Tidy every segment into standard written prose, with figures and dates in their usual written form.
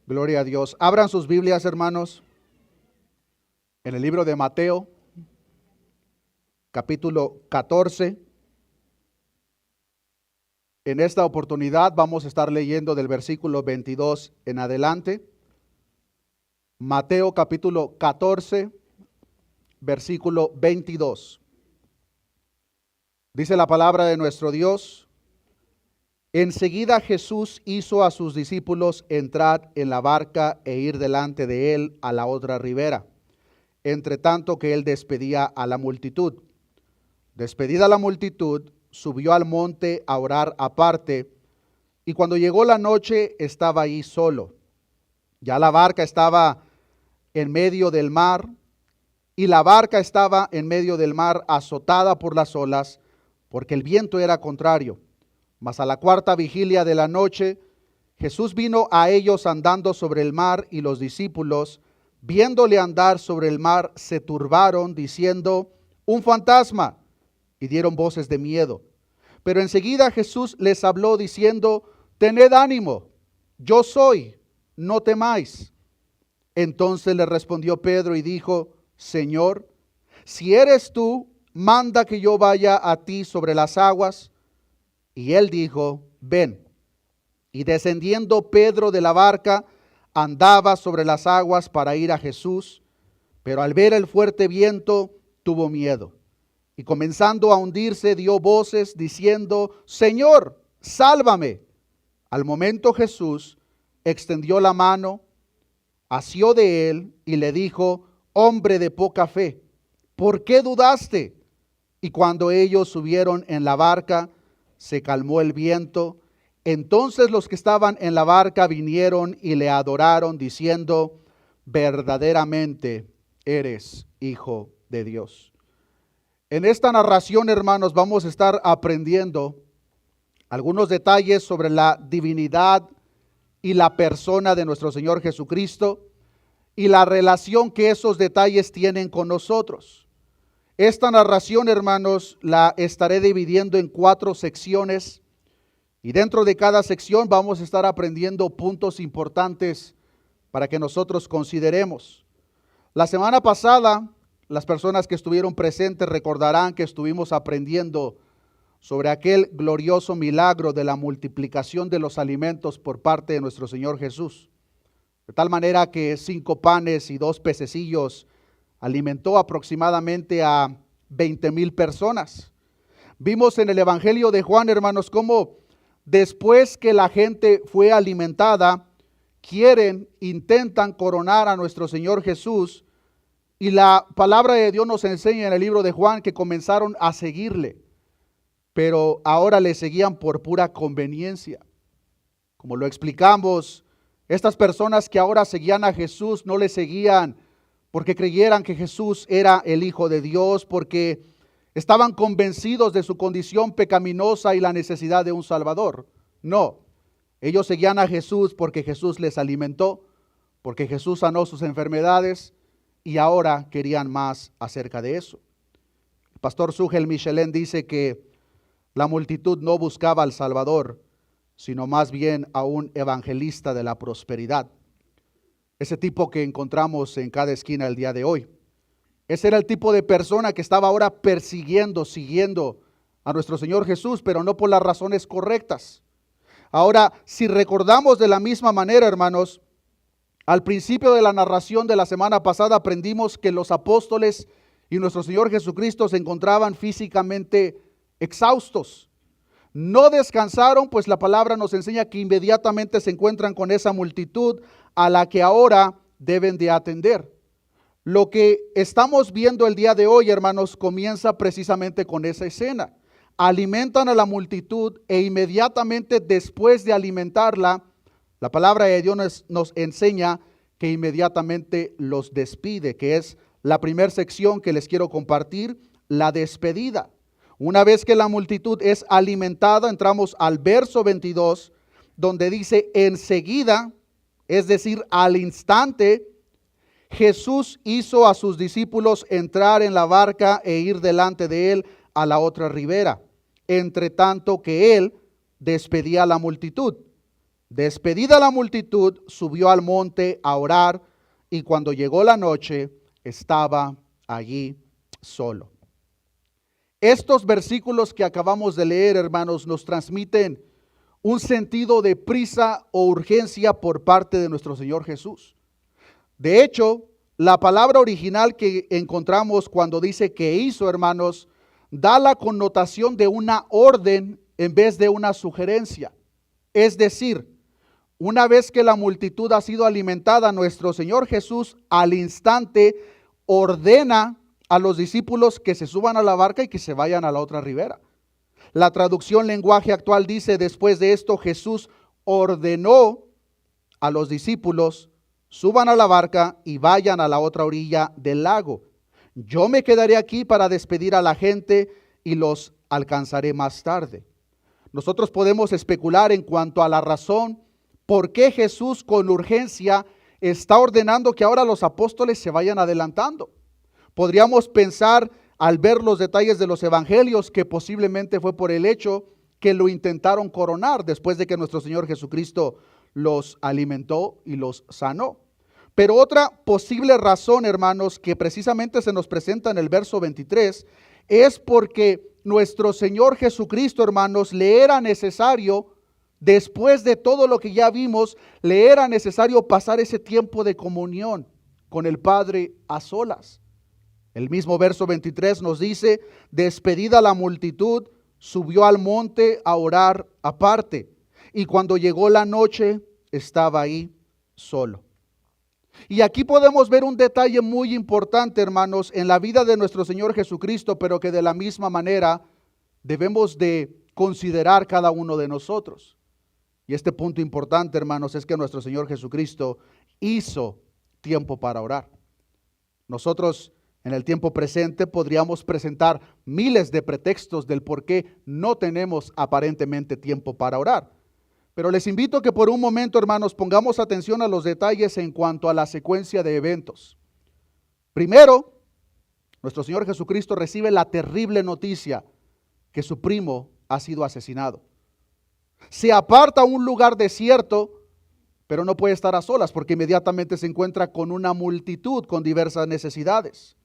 Gloria a Dios. Abran sus Biblias, hermanos, en el libro de Mateo, capítulo 14. En esta oportunidad vamos a estar leyendo del versículo 22 en adelante. Mateo capítulo 14, versículo 22. Dice la palabra de nuestro Dios: enseguida Jesús hizo a sus discípulos entrar en la barca e ir delante de él a la otra ribera, entre tanto que él despedía a la multitud. Despedida la multitud, subió al monte a orar aparte, y cuando llegó la noche estaba ahí solo. Ya la barca estaba en medio del mar, y la barca estaba en medio del mar azotada por las olas, porque el viento era contrario. Mas a la cuarta vigilia de la noche, Jesús vino a ellos andando sobre el mar, y los discípulos, viéndole andar sobre el mar, se turbaron, diciendo: un fantasma, y dieron voces de miedo. Pero enseguida Jesús les habló diciendo: tened ánimo, yo soy, no temáis. Entonces le respondió Pedro y dijo: Señor, si eres tú, manda que yo vaya a ti sobre las aguas. Y él dijo: ven. Y descendiendo Pedro de la barca, andaba sobre las aguas para ir a Jesús, pero al ver el fuerte viento, tuvo miedo. Y comenzando a hundirse, dio voces diciendo: Señor, sálvame. Al momento Jesús extendió la mano, asió de él y le dijo: hombre de poca fe, ¿por qué dudaste? Y cuando ellos subieron en la barca, se calmó el viento. Entonces los que estaban en la barca vinieron y le adoraron, diciendo: verdaderamente eres Hijo de Dios. En esta narración, hermanos, vamos a estar aprendiendo algunos detalles sobre la divinidad y la persona de nuestro Señor Jesucristo y la relación que esos detalles tienen con nosotros. Esta narración, hermanos, la estaré dividiendo en 4 secciones, y dentro de cada sección vamos a estar aprendiendo puntos importantes para que nosotros consideremos. La semana pasada, las personas que estuvieron presentes recordarán que estuvimos aprendiendo sobre aquel glorioso milagro de la multiplicación de los alimentos por parte de nuestro Señor Jesús. De tal manera que 5 panes y 2 pececillos alimentó aproximadamente a 20,000 personas. Vimos en el Evangelio de Juan, hermanos, cómo después que la gente fue alimentada, intentan coronar a nuestro Señor Jesús, y la palabra de Dios nos enseña en el libro de Juan que comenzaron a seguirle, pero ahora le seguían por pura conveniencia. Como lo explicamos, estas personas que ahora seguían a Jesús no le seguían porque creyeran que Jesús era el Hijo de Dios, porque estaban convencidos de su condición pecaminosa y la necesidad de un Salvador. No, ellos seguían a Jesús porque Jesús les alimentó, porque Jesús sanó sus enfermedades, y ahora querían más acerca de eso. El pastor Sugel Michelén dice que la multitud no buscaba al Salvador, sino más bien a un evangelista de la prosperidad. Ese tipo que encontramos en cada esquina el día de hoy. Ese era el tipo de persona que estaba ahora siguiendo a nuestro Señor Jesús, pero no por las razones correctas. Ahora, si recordamos de la misma manera, hermanos, al principio de la narración de la semana pasada aprendimos que los apóstoles y nuestro Señor Jesucristo se encontraban físicamente exhaustos. No descansaron, pues la palabra nos enseña que inmediatamente se encuentran con esa multitud a la que ahora deben de atender. Lo que estamos viendo el día de hoy, hermanos, comienza precisamente con esa escena. Alimentan a la multitud e inmediatamente después de alimentarla, la palabra de Dios nos enseña que inmediatamente los despide, que es la primera sección que les quiero compartir, la despedida. Una vez que la multitud es alimentada, entramos al verso 22, donde dice: enseguida, es decir, al instante, Jesús hizo a sus discípulos entrar en la barca e ir delante de él a la otra ribera, entre tanto que él despedía a la multitud. Despedida la multitud, subió al monte a orar, y cuando llegó la noche, estaba allí solo. Estos versículos que acabamos de leer, hermanos, nos transmiten un sentido de prisa o urgencia por parte de nuestro Señor Jesús. De hecho, la palabra original que encontramos cuando dice que hizo, hermanos, da la connotación de una orden en vez de una sugerencia. Es decir, una vez que la multitud ha sido alimentada, nuestro Señor Jesús al instante ordena a los discípulos que se suban a la barca y que se vayan a la otra ribera. La traducción lenguaje actual dice: después de esto Jesús ordenó a los discípulos: suban a la barca y vayan a la otra orilla del lago. Yo me quedaré aquí para despedir a la gente y los alcanzaré más tarde. Nosotros podemos especular en cuanto a la razón por qué Jesús con urgencia está ordenando que ahora los apóstoles se vayan adelantando. Podríamos pensar, al ver los detalles de los evangelios, que posiblemente fue por el hecho que lo intentaron coronar después de que nuestro Señor Jesucristo los alimentó y los sanó. Pero otra posible razón, hermanos, que precisamente se nos presenta en el verso 23, es porque nuestro Señor Jesucristo, hermanos, le era necesario, después de todo lo que ya vimos, le era necesario pasar ese tiempo de comunión con el Padre a solas. El mismo verso 23 nos dice: despedida la multitud, subió al monte a orar aparte, y cuando llegó la noche, estaba ahí solo. Y aquí podemos ver un detalle muy importante, hermanos, en la vida de nuestro Señor Jesucristo, pero que de la misma manera debemos de considerar cada uno de nosotros. Y este punto importante, hermanos, es que nuestro Señor Jesucristo hizo tiempo para orar. Nosotros en el tiempo presente podríamos presentar miles de pretextos del por qué no tenemos aparentemente tiempo para orar. Pero les invito a que por un momento, hermanos, pongamos atención a los detalles en cuanto a la secuencia de eventos. Primero, nuestro Señor Jesucristo recibe la terrible noticia que su primo ha sido asesinado. Se aparta a un lugar desierto, pero no puede estar a solas porque inmediatamente se encuentra con una multitud con diversas necesidades.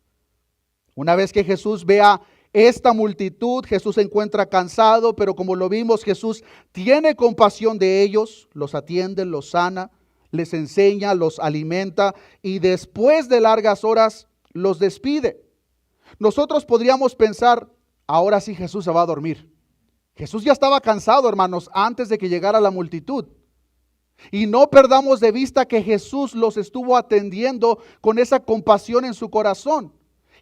Una vez que Jesús vea esta multitud, Jesús se encuentra cansado, pero como lo vimos, Jesús tiene compasión de ellos, los atiende, los sana, les enseña, los alimenta y después de largas horas los despide. Nosotros podríamos pensar: ahora sí Jesús se va a dormir. Jesús ya estaba cansado, hermanos, antes de que llegara la multitud. Y no perdamos de vista que Jesús los estuvo atendiendo con esa compasión en su corazón.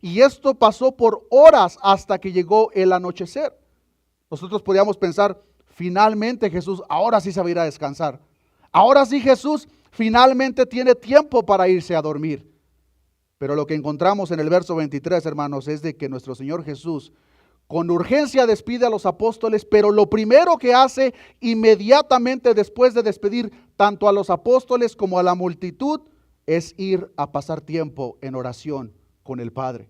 Y esto pasó por horas hasta que llegó el anochecer. Nosotros podríamos pensar: finalmente Jesús ahora sí se va a ir a descansar. Ahora sí Jesús finalmente tiene tiempo para irse a dormir. Pero lo que encontramos en el verso 23, hermanos, es de que nuestro Señor Jesús con urgencia despide a los apóstoles, pero lo primero que hace inmediatamente después de despedir tanto a los apóstoles como a la multitud es ir a pasar tiempo en oración con el Padre.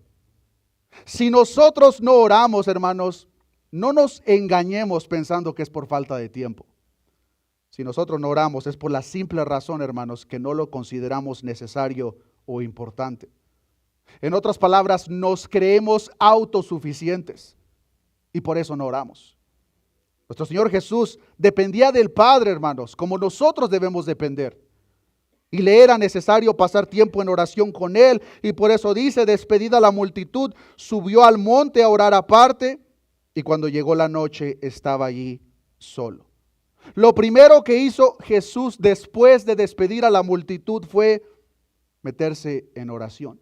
Si nosotros no oramos, hermanos, no nos engañemos pensando que es por falta de tiempo. Si nosotros no oramos es por la simple razón, hermanos, que no lo consideramos necesario o importante. En otras palabras, nos creemos autosuficientes y por eso no oramos. Nuestro Señor Jesús dependía del Padre, hermanos, como nosotros debemos depender. Y le era necesario pasar tiempo en oración con Él. Y por eso dice: despedida la multitud, subió al monte a orar aparte. Y cuando llegó la noche, estaba allí solo. Lo primero que hizo Jesús después de despedir a la multitud fue meterse en oración.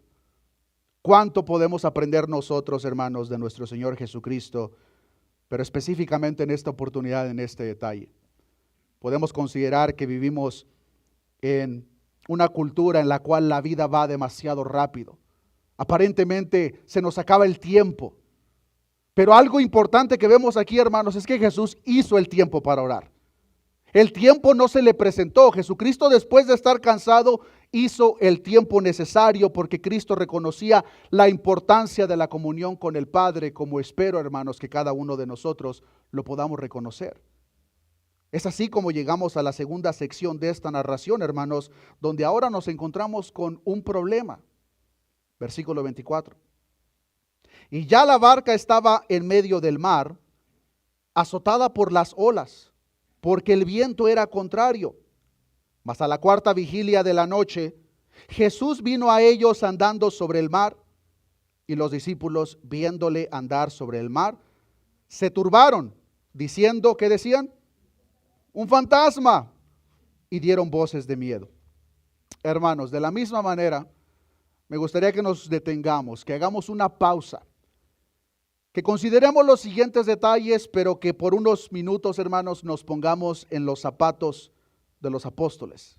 ¿Cuánto podemos aprender nosotros, hermanos, de nuestro Señor Jesucristo? Pero específicamente en esta oportunidad, en este detalle. Podemos considerar que vivimos en una cultura en la cual la vida va demasiado rápido. Aparentemente se nos acaba el tiempo. Pero algo importante que vemos aquí, hermanos, es que Jesús hizo el tiempo para orar. El tiempo no se le presentó. Jesucristo, después de estar cansado, hizo el tiempo necesario porque Cristo reconocía la importancia de la comunión con el Padre, como espero, hermanos, que cada uno de nosotros lo podamos reconocer. Es así como llegamos a la segunda sección de esta narración, hermanos, donde ahora nos encontramos con un problema. Versículo 24. Y ya la barca estaba en medio del mar, azotada por las olas, porque el viento era contrario. Mas a la cuarta vigilia de la noche, Jesús vino a ellos andando sobre el mar, y los discípulos, viéndole andar sobre el mar, se turbaron, diciendo, ¿qué decían? Un fantasma, y dieron voces de miedo. Hermanos, de la misma manera, me gustaría que nos detengamos, que hagamos una pausa, que consideremos los siguientes detalles, pero que por unos minutos, hermanos, nos pongamos en los zapatos de los apóstoles.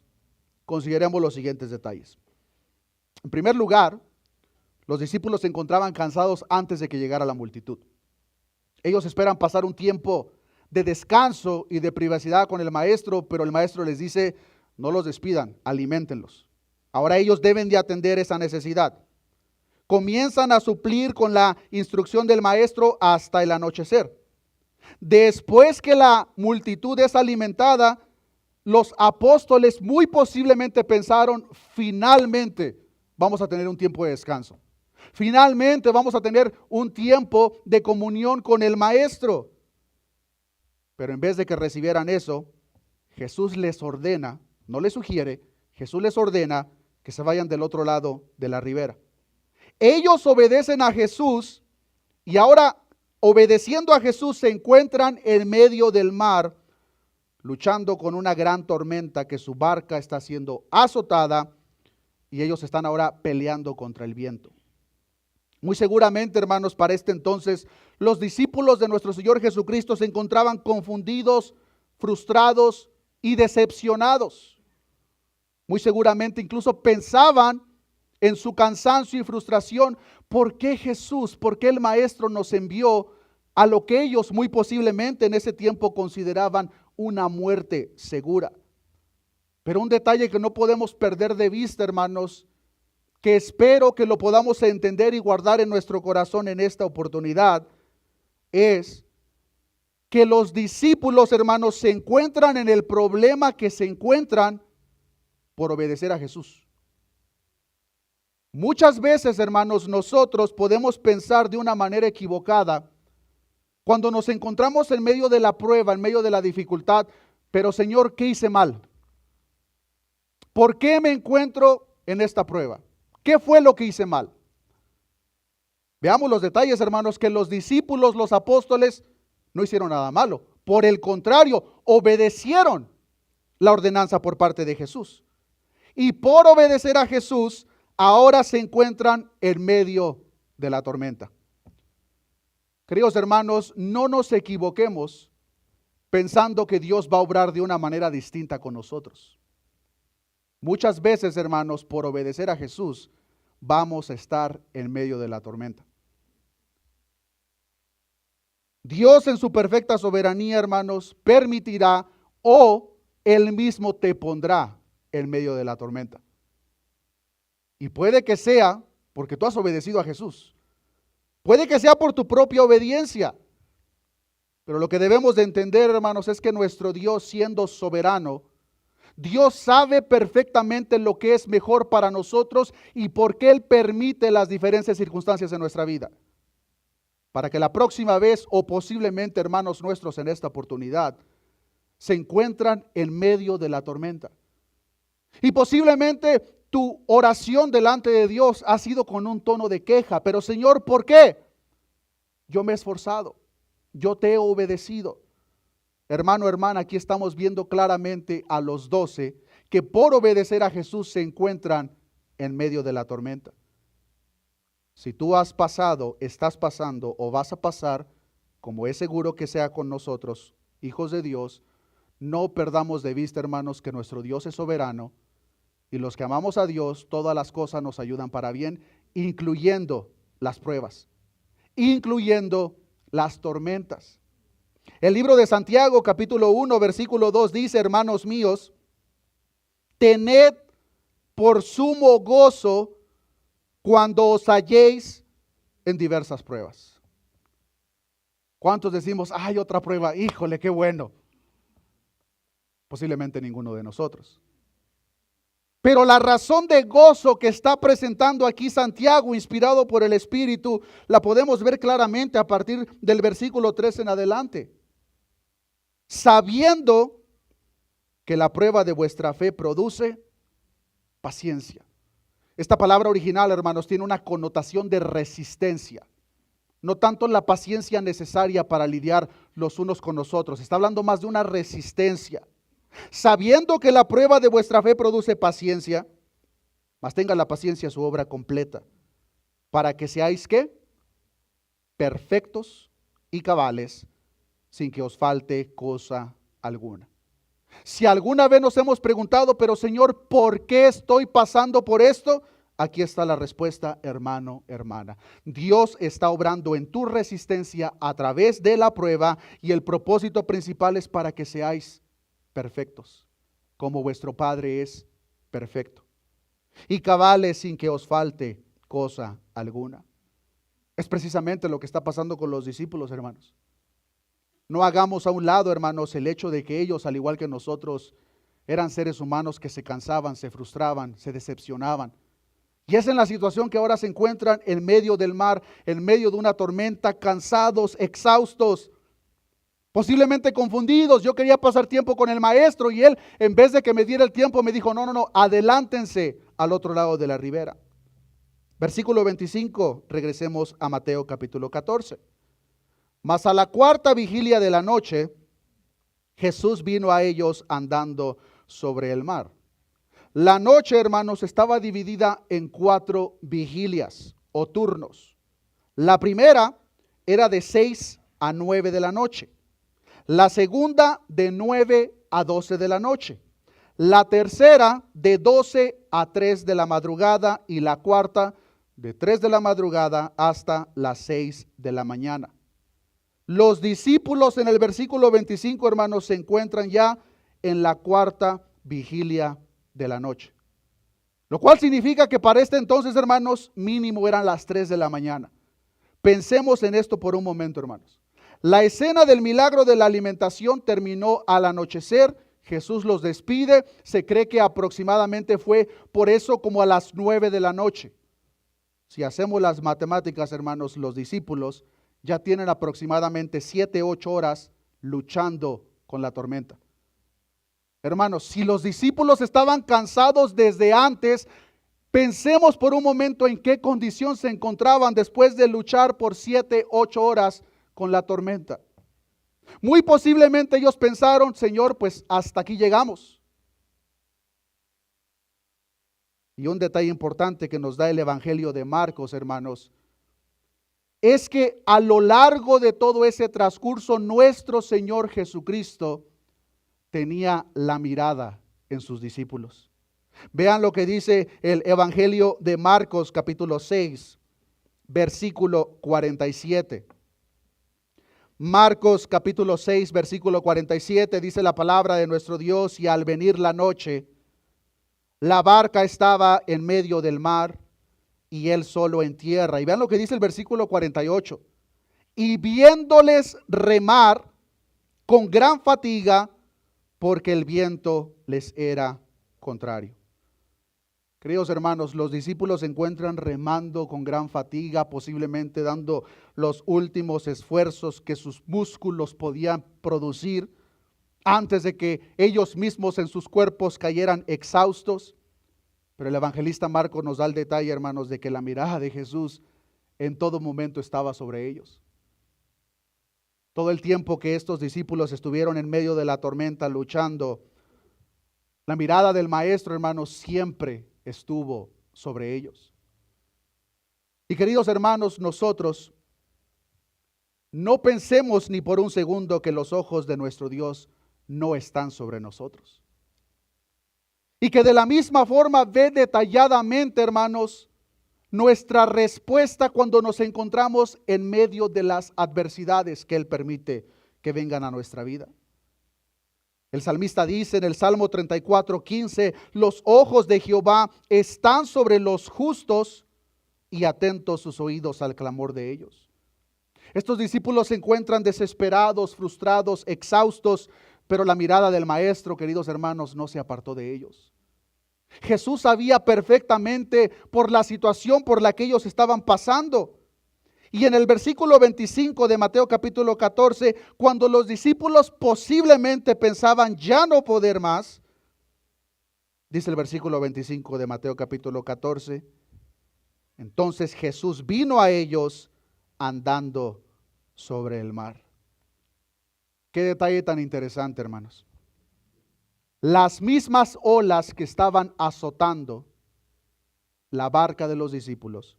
Consideremos los siguientes detalles. En primer lugar, los discípulos se encontraban cansados antes de que llegara la multitud. Ellos esperan pasar un tiempo de descanso y de privacidad con el maestro, pero el maestro les dice, no los despidan, aliméntenlos. Ahora ellos deben de atender esa necesidad. Comienzan a suplir con la instrucción del maestro hasta el anochecer. Después que la multitud es alimentada, los apóstoles muy posiblemente pensaron, finalmente vamos a tener un tiempo de descanso. Finalmente vamos a tener un tiempo de comunión con el maestro. Pero en vez de que recibieran eso, Jesús les ordena, no les sugiere, Jesús les ordena que se vayan del otro lado de la ribera. Ellos obedecen a Jesús y ahora, obedeciendo a Jesús, se encuentran en medio del mar, luchando con una gran tormenta que su barca está siendo azotada y ellos están ahora peleando contra el viento. Muy seguramente, hermanos, para este entonces, los discípulos de nuestro Señor Jesucristo se encontraban confundidos, frustrados y decepcionados. Muy seguramente incluso pensaban en su cansancio y frustración, ¿por qué Jesús, por qué el Maestro nos envió a lo que ellos muy posiblemente en ese tiempo consideraban una muerte segura? Pero un detalle que no podemos perder de vista, hermanos, que espero que lo podamos entender y guardar en nuestro corazón en esta oportunidad, es que los discípulos, hermanos, se encuentran en el problema que se encuentran por obedecer a Jesús. Muchas veces, hermanos, nosotros podemos pensar de una manera equivocada cuando nos encontramos en medio de la prueba, en medio de la dificultad, pero Señor, ¿qué hice mal? ¿Por qué me encuentro en esta prueba? ¿Qué fue lo que hice mal? Veamos los detalles, hermanos, que los discípulos, los apóstoles, no hicieron nada malo. Por el contrario, obedecieron la ordenanza por parte de Jesús. Y por obedecer a Jesús, ahora se encuentran en medio de la tormenta. Queridos hermanos, no nos equivoquemos pensando que Dios va a obrar de una manera distinta con nosotros. Muchas veces, hermanos, por obedecer a Jesús, vamos a estar en medio de la tormenta. Dios en su perfecta soberanía, hermanos, permitirá o Él mismo te pondrá en medio de la tormenta. Y puede que sea porque tú has obedecido a Jesús. Puede que sea por tu propia obediencia. Pero lo que debemos de entender, hermanos, es que nuestro Dios, siendo soberano, Dios sabe perfectamente lo que es mejor para nosotros y por qué Él permite las diferentes circunstancias en nuestra vida. Para que la próxima vez, o posiblemente hermanos nuestros en esta oportunidad, se encuentran en medio de la tormenta. Y posiblemente tu oración delante de Dios ha sido con un tono de queja. Pero Señor, ¿por qué? Yo me he esforzado, yo te he obedecido. Hermano, hermana, aquí estamos viendo claramente a los 12 que por obedecer a Jesús se encuentran en medio de la tormenta. Si tú has pasado, estás pasando o vas a pasar, como es seguro que sea con nosotros, hijos de Dios, no perdamos de vista, hermanos, que nuestro Dios es soberano y los que amamos a Dios, todas las cosas nos ayudan para bien, incluyendo las pruebas, incluyendo las tormentas. El libro de Santiago, capítulo 1, versículo 2 dice, hermanos míos, tened por sumo gozo cuando os halléis en diversas pruebas. ¿Cuántos decimos, hay otra prueba? Híjole, qué bueno. Posiblemente ninguno de nosotros. Pero la razón de gozo que está presentando aquí Santiago, inspirado por el Espíritu, la podemos ver claramente a partir del versículo 3 en adelante. Sabiendo que la prueba de vuestra fe produce paciencia. Esta palabra original, hermanos, tiene una connotación de resistencia. No tanto la paciencia necesaria para lidiar los unos con los otros. Está hablando más de una resistencia. Sabiendo que la prueba de vuestra fe produce paciencia, mas tenga la paciencia su obra completa, para que seáis ¿qué? Perfectos y cabales, sin que os falte cosa alguna. Si alguna vez nos hemos preguntado, pero Señor, ¿por qué estoy pasando por esto? Aquí está la respuesta, hermano, hermana. Dios está obrando en tu resistencia a través de la prueba, y el propósito principal es para que seáis perfectos, como vuestro Padre es perfecto, y cabales sin que os falte cosa alguna. Es precisamente lo que está pasando con los discípulos, hermanos. No hagamos a un lado, hermanos, el hecho de que ellos, al igual que nosotros, eran seres humanos que se cansaban, se frustraban, se decepcionaban. Y es en la situación que ahora se encuentran en medio del mar, en medio de una tormenta, cansados, exhaustos, posiblemente confundidos. Yo quería pasar tiempo con el maestro y él, en vez de que me diera el tiempo, me dijo, no, adelántense al otro lado de la ribera. Versículo 25, regresemos a Mateo capítulo 14. Mas a la cuarta vigilia de la noche, Jesús vino a ellos andando sobre el mar. La noche, hermanos, estaba dividida en 4 vigilias o turnos. La primera era de 6 a 9 de la noche. La segunda de 9 a 12 de la noche. La tercera de 12 a 3 de la madrugada, y la cuarta de 3 de la madrugada hasta las 6 de la mañana. Los discípulos en el versículo 25, hermanos, se encuentran ya en la cuarta vigilia de la noche. Lo cual significa que para este entonces, hermanos, mínimo eran las 3 de la mañana. Pensemos en esto por un momento, hermanos. La escena del milagro de la alimentación terminó al anochecer. Jesús los despide. Se cree que aproximadamente fue por eso como a las 9 de la noche. Si hacemos las matemáticas, hermanos, los discípulos ya tienen aproximadamente 7, 8 horas luchando con la tormenta. Hermanos, si los discípulos estaban cansados desde antes, pensemos por un momento en qué condición se encontraban después de luchar por 7, 8 horas con la tormenta. Muy posiblemente ellos pensaron, Señor, pues hasta aquí llegamos. Y un detalle importante que nos da el Evangelio de Marcos, hermanos, es que a lo largo de todo ese transcurso, nuestro Señor Jesucristo tenía la mirada en sus discípulos. Vean lo que dice el Evangelio de Marcos, capítulo 6, versículo 47. Marcos, capítulo 6, versículo 47, dice la palabra de nuestro Dios: y al venir la noche, la barca estaba en medio del mar, y él solo en tierra. Y vean lo que dice el versículo 48. Y viéndoles remar con gran fatiga, porque el viento les era contrario. Queridos hermanos, los discípulos se encuentran remando con gran fatiga, posiblemente dando los últimos esfuerzos que sus músculos podían producir antes de que ellos mismos en sus cuerpos cayeran exhaustos. Pero el evangelista Marcos nos da el detalle, hermanos, de que la mirada de Jesús en todo momento estaba sobre ellos. Todo el tiempo que estos discípulos estuvieron en medio de la tormenta luchando, la mirada del Maestro, hermanos, siempre estuvo sobre ellos. Y queridos hermanos, nosotros no pensemos ni por un segundo que los ojos de nuestro Dios no están sobre nosotros. Y que de la misma forma ve detalladamente, hermanos, nuestra respuesta cuando nos encontramos en medio de las adversidades que Él permite que vengan a nuestra vida. El salmista dice en el Salmo 34:15, los ojos de Jehová están sobre los justos y atentos sus oídos al clamor de ellos. Estos discípulos se encuentran desesperados, frustrados, exhaustos, Pero la mirada del maestro, queridos hermanos, no se apartó de ellos. Jesús sabía perfectamente por la situación por la que ellos estaban pasando. Y en el versículo 25 de Mateo capítulo 14, cuando los discípulos posiblemente pensaban ya no poder más, dice el versículo 25 de Mateo capítulo 14, entonces Jesús vino a ellos andando sobre el mar. Qué detalle tan interesante, hermanos. Las mismas olas que estaban azotando la barca de los discípulos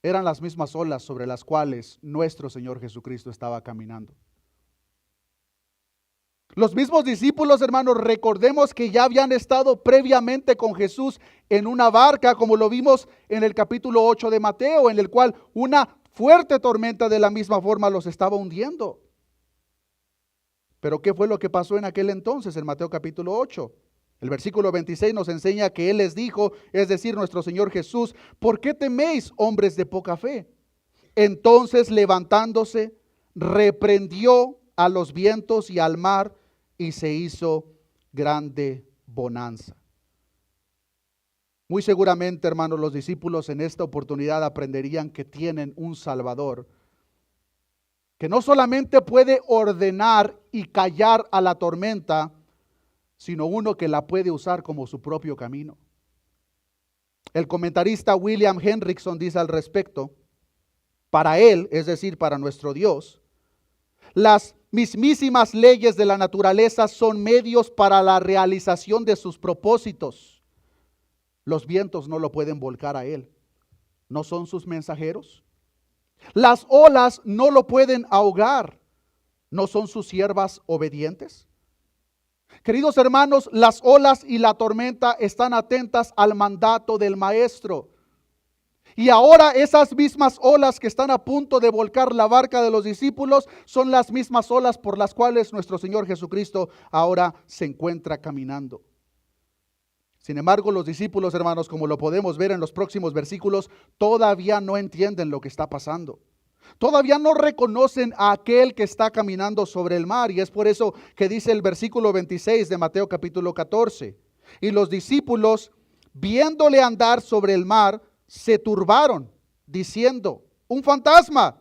eran las mismas olas sobre las cuales nuestro Señor Jesucristo estaba caminando. Los mismos discípulos, hermanos, recordemos que ya habían estado previamente con Jesús en una barca, como lo vimos en el capítulo 8 de Mateo, en el cual una fuerte tormenta de la misma forma los estaba hundiendo. Pero ¿qué fue lo que pasó en aquel entonces en Mateo capítulo 8? El versículo 26 nos enseña que Él les dijo, es decir, nuestro Señor Jesús, ¿por qué teméis, hombres de poca fe? Entonces, levantándose, reprendió a los vientos y al mar, y se hizo grande bonanza. Muy seguramente, hermanos, los discípulos en esta oportunidad aprenderían que tienen un Salvador, que no solamente puede ordenar y callar a la tormenta, sino uno que la puede usar como su propio camino. El comentarista William Hendrickson dice al respecto, para él, es decir, para nuestro Dios, las mismísimas leyes de la naturaleza son medios para la realización de sus propósitos. Los vientos no lo pueden volcar a Él. ¿No son sus mensajeros? Las olas no lo pueden ahogar. ¿No son sus siervas obedientes? Queridos hermanos, las olas y la tormenta están atentas al mandato del Maestro. Y ahora esas mismas olas que están a punto de volcar la barca de los discípulos son las mismas olas por las cuales nuestro Señor Jesucristo ahora se encuentra caminando. Sin embargo, los discípulos, hermanos, como lo podemos ver en los próximos versículos, todavía no entienden lo que está pasando. Todavía no reconocen a aquel que está caminando sobre el mar, y es por eso que dice el versículo 26 de Mateo capítulo 14. Y los discípulos, viéndole andar sobre el mar, se turbaron, diciendo, un fantasma,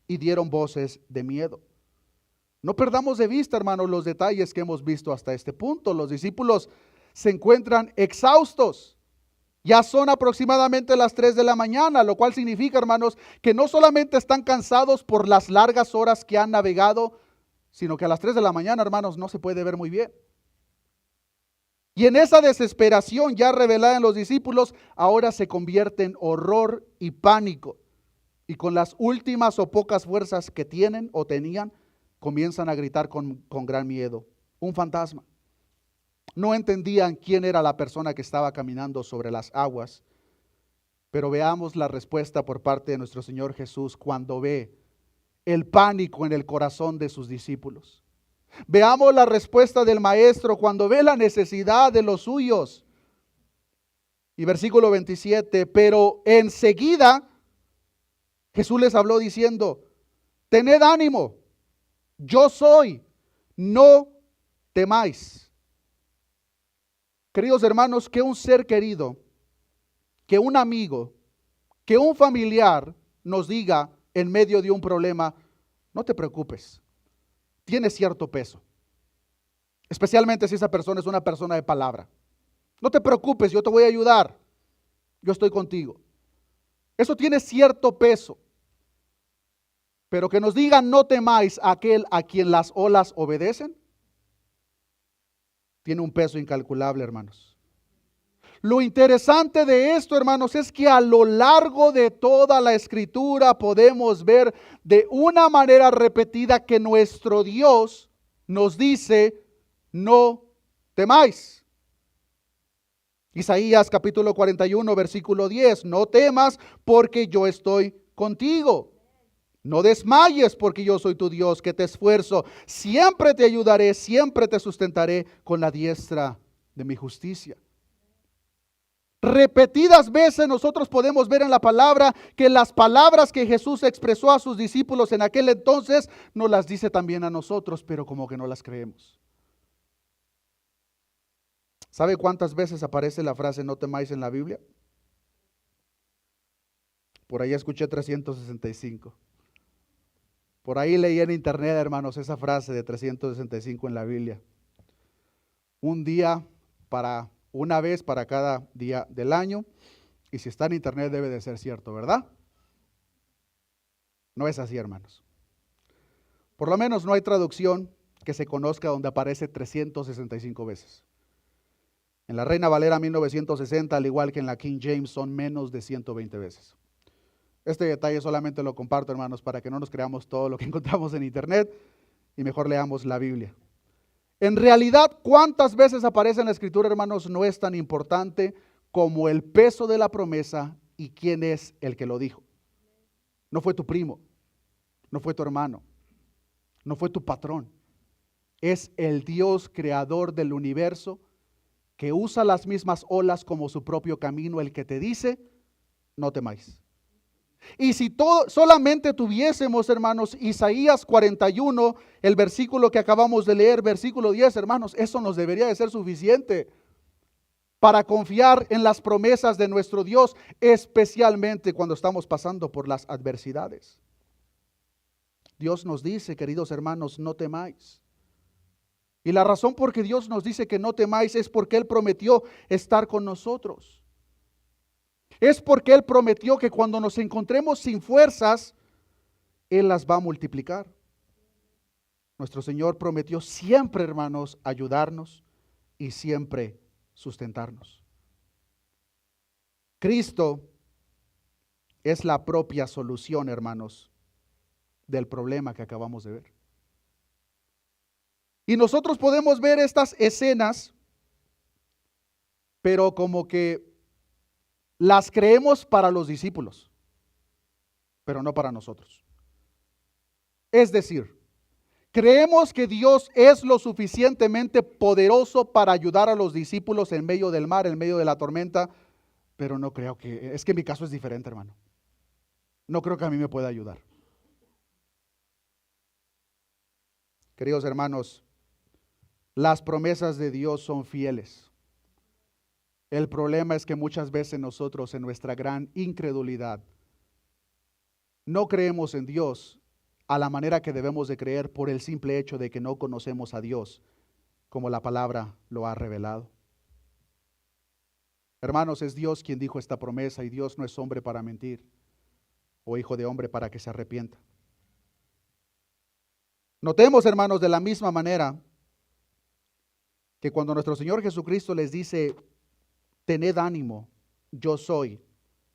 y dieron voces de miedo. No perdamos de vista, hermanos, los detalles que hemos visto hasta este punto. Los discípulos se encuentran exhaustos. Ya son aproximadamente las 3 de la mañana, lo cual significa, hermanos, que no solamente están cansados por las largas horas que han navegado, sino que a las 3 de la mañana, hermanos, no se puede ver muy bien. Y en esa desesperación ya revelada en los discípulos, ahora se convierte en horror y pánico. Y con las últimas o pocas fuerzas que tienen o tenían, comienzan a gritar con gran miedo. Un fantasma. No entendían quién era la persona que estaba caminando sobre las aguas. Pero veamos la respuesta por parte de nuestro Señor Jesús cuando ve el pánico en el corazón de sus discípulos. Veamos la respuesta del Maestro cuando ve la necesidad de los suyos. Y versículo 27, pero enseguida Jesús les habló diciendo, tened ánimo, yo soy, no temáis. Queridos hermanos, que un ser querido, que un amigo, que un familiar nos diga en medio de un problema, no te preocupes, tiene cierto peso. Especialmente si esa persona es una persona de palabra. No te preocupes, yo te voy a ayudar. Yo estoy contigo. Eso tiene cierto peso. Pero que nos digan no temáis a aquel a quien las olas obedecen, tiene un peso incalculable, hermanos. Lo interesante de esto, hermanos, es que a lo largo de toda la Escritura podemos ver de una manera repetida que nuestro Dios nos dice, no temáis. Isaías capítulo 41, versículo 10, no temas porque yo estoy contigo. No desmayes porque yo soy tu Dios que te esfuerzo. Siempre te ayudaré, siempre te sustentaré con la diestra de mi justicia. Repetidas veces nosotros podemos ver en la palabra que las palabras que Jesús expresó a sus discípulos en aquel entonces nos las dice también a nosotros, pero como que no las creemos. ¿Sabe cuántas veces aparece la frase no temáis en la Biblia? Por ahí escuché 365. Por ahí leí en internet, hermanos, esa frase de 365 en la Biblia. Una vez para cada día del año. Y si está en internet debe de ser cierto, ¿verdad? No es así, hermanos. Por lo menos no hay traducción que se conozca donde aparece 365 veces. En la Reina Valera 1960, al igual que en la King James, son menos de 120 veces. Este detalle solamente lo comparto, hermanos, para que no nos creamos todo lo que encontramos en internet y mejor leamos la Biblia. En realidad, cuántas veces aparece en la Escritura, hermanos, no es tan importante como el peso de la promesa y quién es el que lo dijo. No fue tu primo, no fue tu hermano, no fue tu patrón. Es el Dios creador del universo que usa las mismas olas como su propio camino, el que te dice, no temáis. Y si solamente tuviésemos, hermanos, Isaías 41, el versículo que acabamos de leer, versículo 10, hermanos, eso nos debería de ser suficiente para confiar en las promesas de nuestro Dios, especialmente cuando estamos pasando por las adversidades. Dios nos dice, queridos hermanos, no temáis. Y la razón por que Dios nos dice que no temáis es porque Él prometió estar con nosotros. Es porque Él prometió que cuando nos encontremos sin fuerzas, Él las va a multiplicar. Nuestro Señor prometió siempre, hermanos, ayudarnos y siempre sustentarnos. Cristo es la propia solución, hermanos, del problema que acabamos de ver. Y nosotros podemos ver estas escenas, pero como que las creemos para los discípulos, pero no para nosotros. Es decir, creemos que Dios es lo suficientemente poderoso para ayudar a los discípulos en medio del mar, en medio de la tormenta, pero no creo es que mi caso es diferente, hermano. No creo que a mí me pueda ayudar. Queridos hermanos, las promesas de Dios son fieles. El problema es que muchas veces nosotros, en nuestra gran incredulidad, no creemos en Dios a la manera que debemos de creer por el simple hecho de que no conocemos a Dios como la palabra lo ha revelado. Hermanos, es Dios quien dijo esta promesa y Dios no es hombre para mentir o hijo de hombre para que se arrepienta. Notemos, hermanos, de la misma manera que cuando nuestro Señor Jesucristo les dice, tened ánimo, yo soy,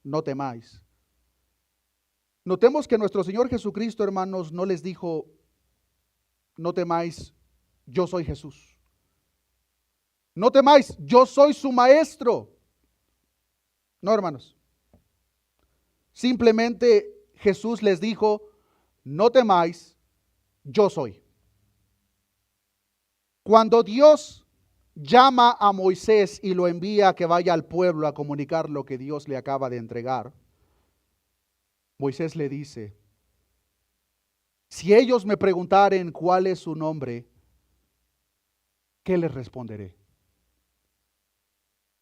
no temáis. Notemos que nuestro Señor Jesucristo, hermanos, no les dijo, no temáis, yo soy Jesús. No temáis, yo soy su maestro. No, hermanos. Simplemente Jesús les dijo, no temáis, yo soy. Cuando Dios llama a Moisés y lo envía a que vaya al pueblo a comunicar lo que Dios le acaba de entregar, Moisés le dice, si ellos me preguntaren cuál es su nombre, ¿qué les responderé?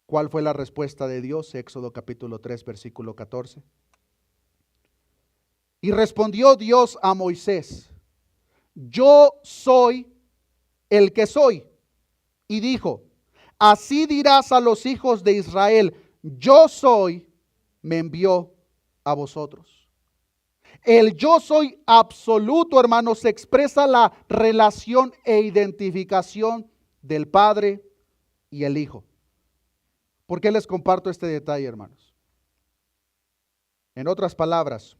¿Cuál fue la respuesta de Dios? Éxodo capítulo 3, versículo 14. Y respondió Dios a Moisés, yo soy el que soy. Y dijo, así dirás a los hijos de Israel, yo soy, me envió a vosotros. El yo soy absoluto, hermanos, expresa la relación e identificación del Padre y el Hijo. ¿Por qué les comparto este detalle, hermanos? En otras palabras,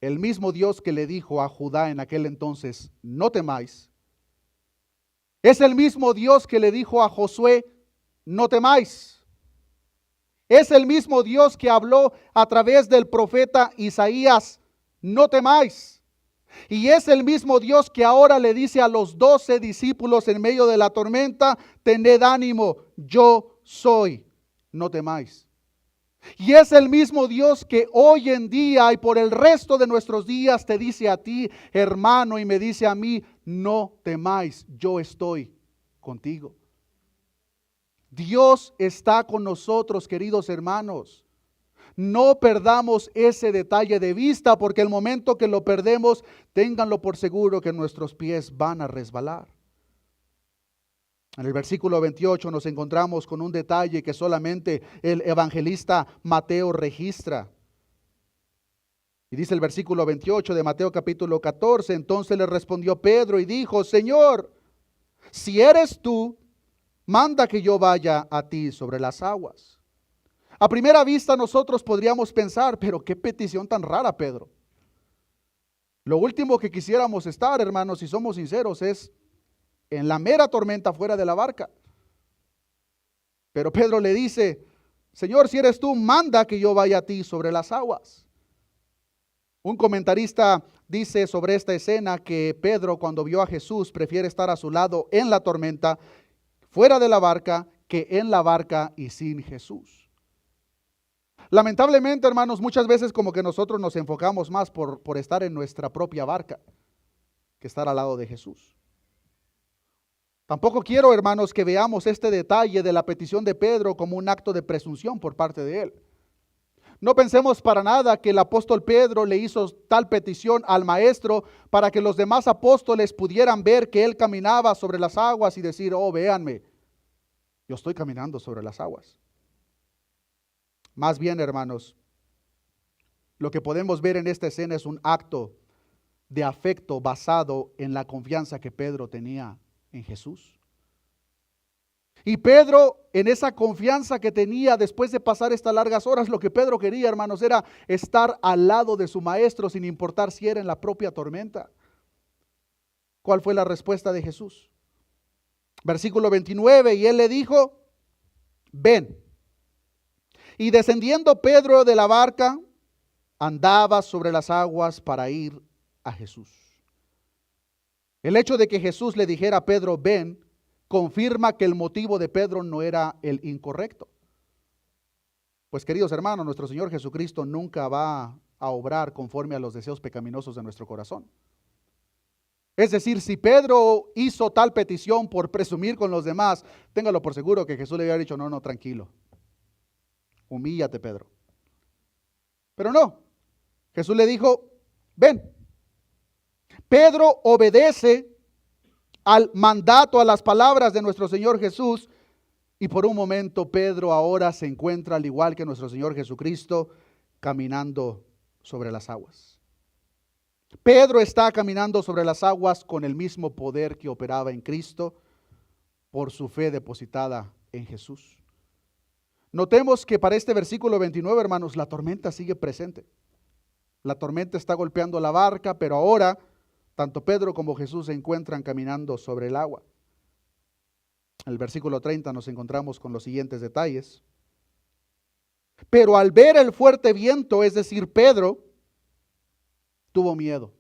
el mismo Dios que le dijo a Judá en aquel entonces, no temáis, es el mismo Dios que le dijo a Josué, no temáis. Es el mismo Dios que habló a través del profeta Isaías, no temáis. Y es el mismo Dios que ahora le dice a los 12 discípulos en medio de la tormenta, tened ánimo, yo soy, no temáis. Y es el mismo Dios que hoy en día y por el resto de nuestros días te dice a ti, hermano, y me dice a mí, no temáis, yo estoy contigo. Dios está con nosotros, queridos hermanos. No perdamos ese detalle de vista, porque el momento que lo perdemos, ténganlo por seguro que nuestros pies van a resbalar. En el versículo 28 nos encontramos con un detalle que solamente el evangelista Mateo registra. Y dice el versículo 28 de Mateo capítulo 14, entonces le respondió Pedro y dijo, Señor, si eres tú, manda que yo vaya a ti sobre las aguas. A primera vista nosotros podríamos pensar, pero qué petición tan rara, Pedro. Lo último que quisiéramos estar, hermanos, si somos sinceros, es en la mera tormenta fuera de la barca. Pero Pedro le dice, Señor, si eres tú, manda que yo vaya a ti sobre las aguas. Un comentarista dice sobre esta escena que Pedro, cuando vio a Jesús, prefiere estar a su lado en la tormenta, fuera de la barca, que en la barca y sin Jesús. Lamentablemente, hermanos, muchas veces como que nosotros nos enfocamos más por estar en nuestra propia barca que estar al lado de Jesús. Tampoco quiero, hermanos, que veamos este detalle de la petición de Pedro como un acto de presunción por parte de él. No pensemos para nada que el apóstol Pedro le hizo tal petición al maestro para que los demás apóstoles pudieran ver que él caminaba sobre las aguas y decir, oh, véanme, yo estoy caminando sobre las aguas. Más bien, hermanos, lo que podemos ver en esta escena es un acto de afecto basado en la confianza que Pedro tenía en Jesús. Y Pedro, en esa confianza que tenía después de pasar estas largas horas, lo que Pedro quería, hermanos, era estar al lado de su maestro sin importar si era en la propia tormenta. ¿Cuál fue la respuesta de Jesús? Versículo 29, y él le dijo, ven. Y descendiendo Pedro de la barca, andaba sobre las aguas para ir a Jesús. El hecho de que Jesús le dijera a Pedro, ven, confirma que el motivo de Pedro no era el incorrecto. Pues queridos hermanos, nuestro Señor Jesucristo nunca va a obrar conforme a los deseos pecaminosos de nuestro corazón. Es decir, si Pedro hizo tal petición por presumir con los demás, téngalo por seguro que Jesús le había dicho, no, tranquilo. Humíllate, Pedro. Pero no, Jesús le dijo, ven. Pedro obedece al mandato, a las palabras de nuestro Señor Jesús, y por un momento Pedro ahora se encuentra al igual que nuestro Señor Jesucristo caminando sobre las aguas. Pedro está caminando sobre las aguas con el mismo poder que operaba en Cristo por su fe depositada en Jesús. Notemos que para este versículo 29, hermanos, la tormenta sigue presente. La tormenta está golpeando la barca, pero ahora tanto Pedro como Jesús se encuentran caminando sobre el agua. En el versículo 30 nos encontramos con los siguientes detalles. Pero al ver el fuerte viento, es decir, Pedro, tuvo miedo.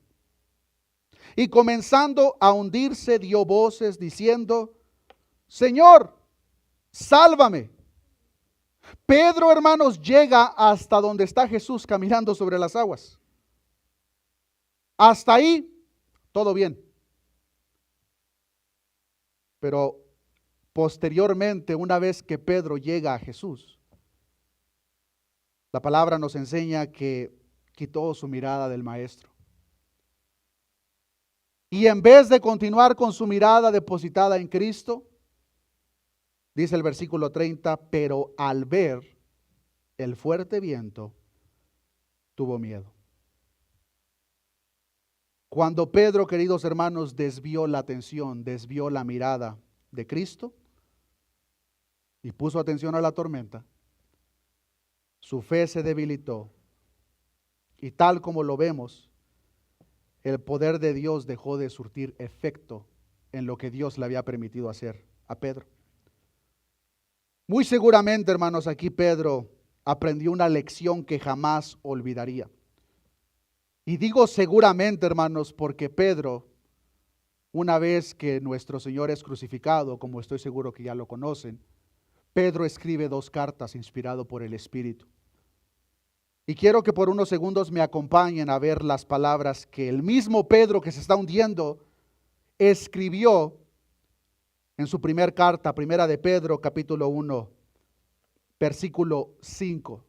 Y comenzando a hundirse, dio voces diciendo, Señor, sálvame. Pedro, hermanos, llega hasta donde está Jesús caminando sobre las aguas. Hasta ahí, todo bien. Pero posteriormente, una vez que Pedro llega a Jesús, la palabra nos enseña que quitó su mirada del maestro. Y en vez de continuar con su mirada depositada en Cristo, dice el versículo 30, pero al ver el fuerte viento, tuvo miedo. Cuando Pedro, queridos hermanos, desvió la atención, desvió la mirada de Cristo y puso atención a la tormenta, su fe se debilitó y tal como lo vemos, el poder de Dios dejó de surtir efecto en lo que Dios le había permitido hacer a Pedro. Muy seguramente, hermanos, aquí Pedro aprendió una lección que jamás olvidaría. Y digo seguramente, hermanos, porque Pedro, una vez que nuestro Señor es crucificado, como estoy seguro que ya lo conocen, Pedro escribe 2 cartas inspirado por el Espíritu. Y quiero que por unos segundos me acompañen a ver las palabras que el mismo Pedro, que se está hundiendo, escribió en su primer carta, primera de Pedro, capítulo 1, versículo 5.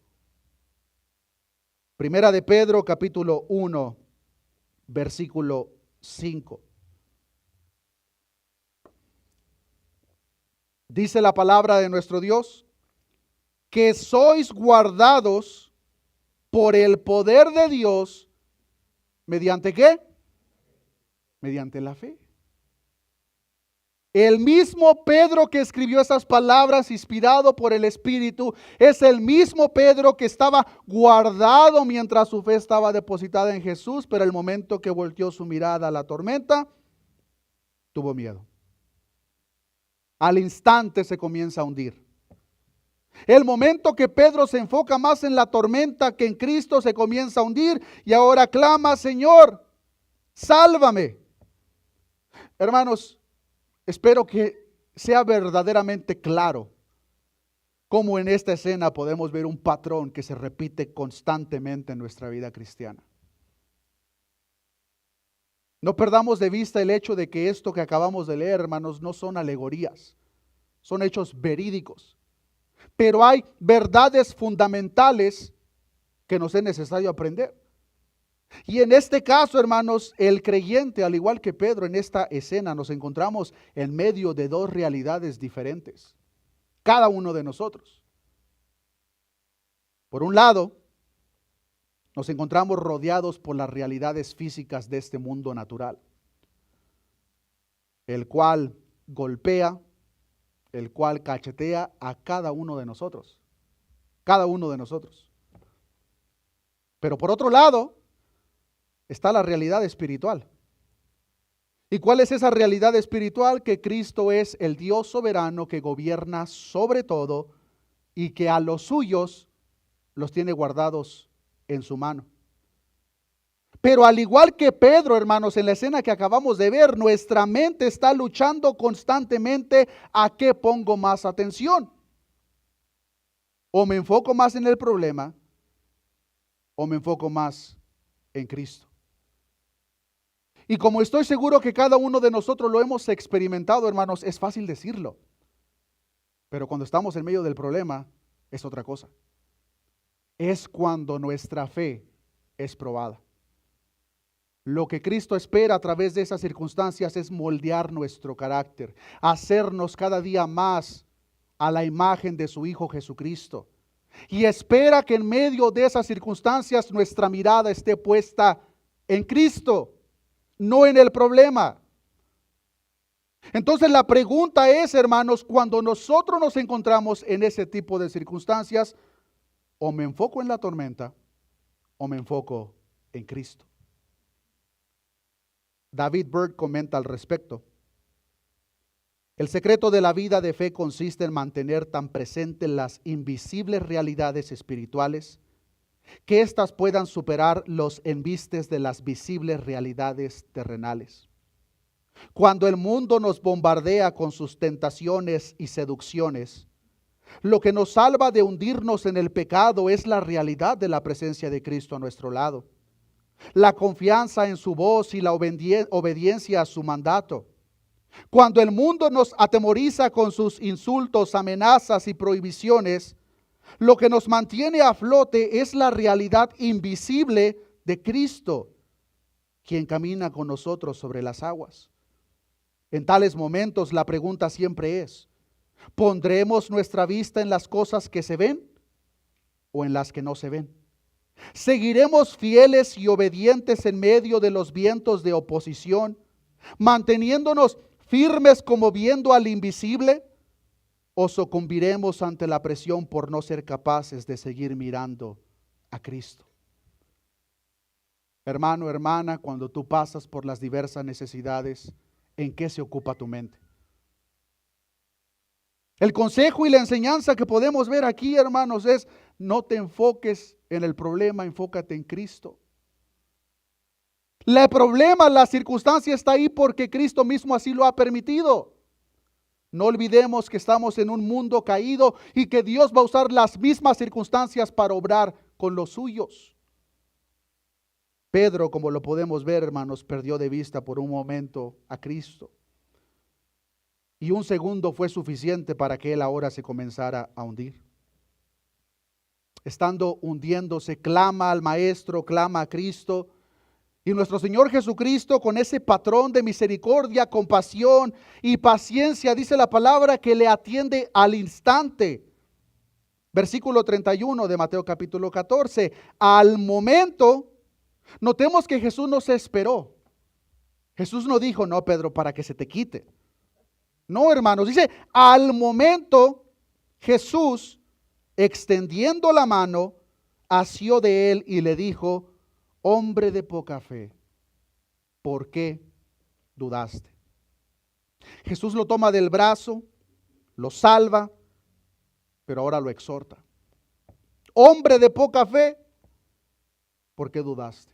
Primera de Pedro, capítulo 1, versículo 5. Dice la palabra de nuestro Dios, que sois guardados por el poder de Dios, ¿mediante qué? Mediante la fe. El mismo Pedro que escribió esas palabras inspirado por el Espíritu es el mismo Pedro que estaba guardado mientras su fe estaba depositada en Jesús, pero el momento que volteó su mirada a la tormenta, tuvo miedo. Al instante se comienza a hundir. El momento que Pedro se enfoca más en la tormenta que en Cristo, se comienza a hundir y ahora clama: Señor, sálvame. Hermanos, espero que sea verdaderamente claro cómo en esta escena podemos ver un patrón que se repite constantemente en nuestra vida cristiana. No perdamos de vista el hecho de que esto que acabamos de leer, hermanos, no son alegorías, son hechos verídicos. Pero hay verdades fundamentales que nos es necesario aprender. Y en este caso, hermanos, el creyente, al igual que Pedro, en esta escena nos encontramos en medio de dos realidades diferentes, cada uno de nosotros. Por un lado, nos encontramos rodeados por las realidades físicas de este mundo natural, el cual golpea, el cual cachetea a cada uno de nosotros. Cada uno de nosotros. Pero por otro lado, está la realidad espiritual. ¿Y cuál es esa realidad espiritual? Que Cristo es el Dios soberano que gobierna sobre todo y que a los suyos los tiene guardados en su mano. Pero al igual que Pedro, hermanos, en la escena que acabamos de ver, nuestra mente está luchando constantemente a qué pongo más atención. O me enfoco más en el problema, o me enfoco más en Cristo. Y como estoy seguro que cada uno de nosotros lo hemos experimentado, hermanos, es fácil decirlo. Pero cuando estamos en medio del problema, es otra cosa. Es cuando nuestra fe es probada. Lo que Cristo espera a través de esas circunstancias es moldear nuestro carácter, hacernos cada día más a la imagen de su Hijo Jesucristo. Y espera que en medio de esas circunstancias nuestra mirada esté puesta en Cristo, no en el problema. Entonces la pregunta es, hermanos, cuando nosotros nos encontramos en ese tipo de circunstancias, o me enfoco en la tormenta, o me enfoco en Cristo. David Bird comenta al respecto: el secreto de la vida de fe consiste en mantener tan presentes las invisibles realidades espirituales que éstas puedan superar los embistes de las visibles realidades terrenales. Cuando el mundo nos bombardea con sus tentaciones y seducciones, lo que nos salva de hundirnos en el pecado es la realidad de la presencia de Cristo a nuestro lado, la confianza en su voz y la obediencia a su mandato. Cuando el mundo nos atemoriza con sus insultos, amenazas y prohibiciones, lo que nos mantiene a flote es la realidad invisible de Cristo, quien camina con nosotros sobre las aguas. En tales momentos la pregunta siempre es: ¿pondremos nuestra vista en las cosas que se ven o en las que no se ven? ¿Seguiremos fieles y obedientes en medio de los vientos de oposición, manteniéndonos firmes como viendo al invisible? ¿O sucumbiremos ante la presión por no ser capaces de seguir mirando a Cristo? Hermano, hermana, cuando tú pasas por las diversas necesidades, ¿en qué se ocupa tu mente? El consejo y la enseñanza que podemos ver aquí, hermanos, es: no te enfoques en el problema, enfócate en Cristo. El problema, la circunstancia está ahí porque Cristo mismo así lo ha permitido. No olvidemos que estamos en un mundo caído y que Dios va a usar las mismas circunstancias para obrar con los suyos. Pedro, como lo podemos ver, hermanos, perdió de vista por un momento a Cristo. Y un segundo fue suficiente para que él ahora se comenzara a hundir. Estando hundiéndose, clama al Maestro, clama a Cristo. Y nuestro Señor Jesucristo, con ese patrón de misericordia, compasión y paciencia, dice la palabra, que le atiende al instante. Versículo 31 de Mateo capítulo 14. Al momento, notemos que Jesús no se esperó. Jesús no dijo, no, Pedro, para que se te quite. No, hermanos, dice, al momento Jesús, extendiendo la mano, asió de él y le dijo, hombre de poca fe, ¿por qué dudaste? Jesús lo toma del brazo, lo salva, pero ahora lo exhorta. Hombre de poca fe, ¿por qué dudaste?